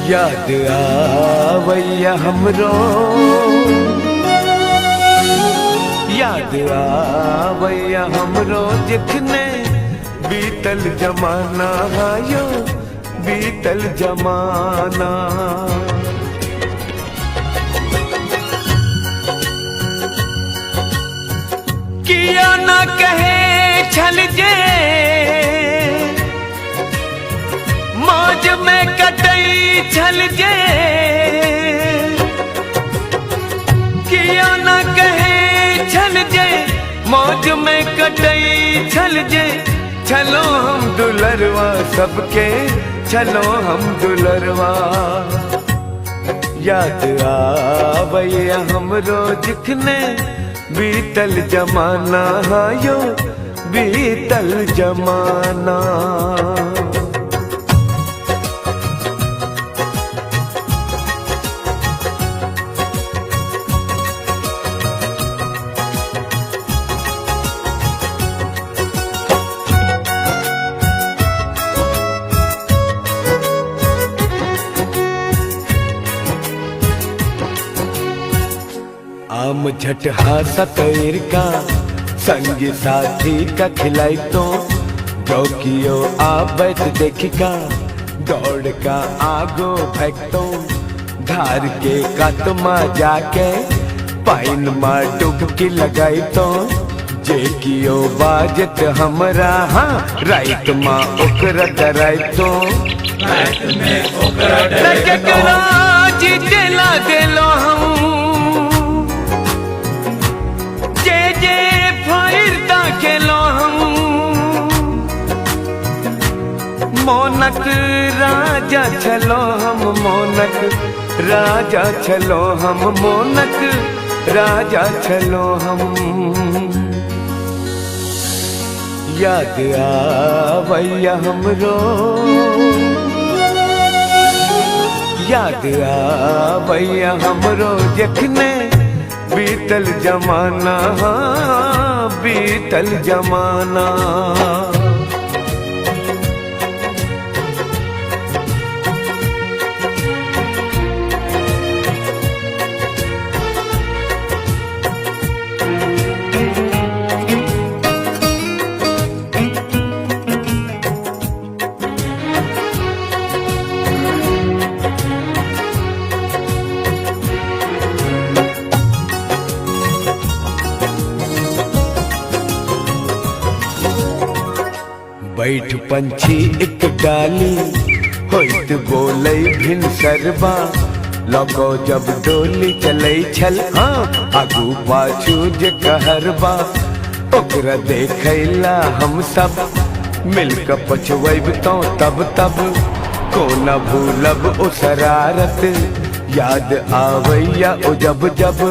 याद आवैया हमरो, याद आवैया हमरो जिखने बीतल जमाना आयो, बीतल जमाना। किया ना कहे छल जे मौज में कटई छल जे, किया ना कहे छल जे मौज में कटई छल जे। चलो हम दुलरवा सबके, चलो हम दुलरवा। याद आवैया हमरो जिखने बीतल जमाना आयो, बीतल जमाना। आम झटहा सतैर का संगी साथी का खिलाई तो, चौकियो आबत देखी का दौड़ का आगो फेंकतो। धार के कतमा जाके पाइन मार डुबकी लगाई तो, जे कियो बाजत हमरा हाँ राइट माँ ओकरा डराई तो। जीतेला देलो हम मोनक राजा चलो हम, मोनक राजा चलो हम, मोनक राजा चलो हम। याद आवैया हमरो, याद आवैया हमरो जखने बीतल जमाना, बीतल जमाना। बैठ पंछी एक डाली होइत बोलै भिन सरबा। लगो जब डोली चलै छल हाँ आगू पाछू जे कहरबा। ओकरा देखैला हम सब मिलक पछुएब तो तब तब, को न भूलब ओ शरारत। याद आवैया ओ जब जब,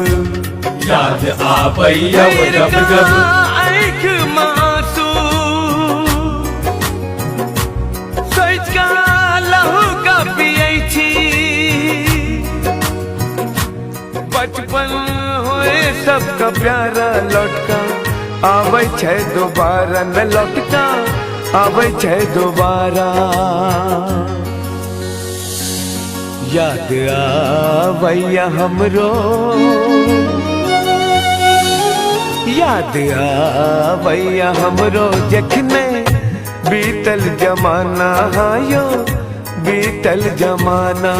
याद आवैया ओ जब जब। बचपन होए सबका प्यारा लौटका आवे छे दोबारा, न लौटका आवे छे दोबारा। याद आवैया हमरो, याद आवैया हमरो जखने बीतल जमाना आयो, बीतल जमाना।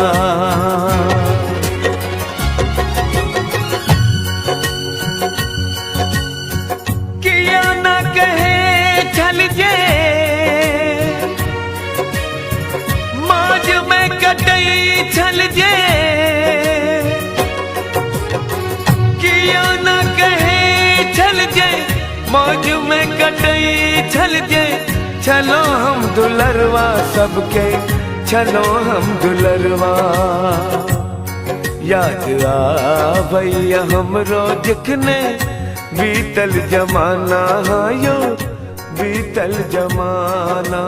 छल जे मौज में कटई छल जे, किया न कहे छल जे मौज में कटई छल जे। चलो हम दुलरवा सबके, चलो हम दुलरवा। याद आवैया हमरो जिखने बीतल जमाना आयो, बीतल जमाना।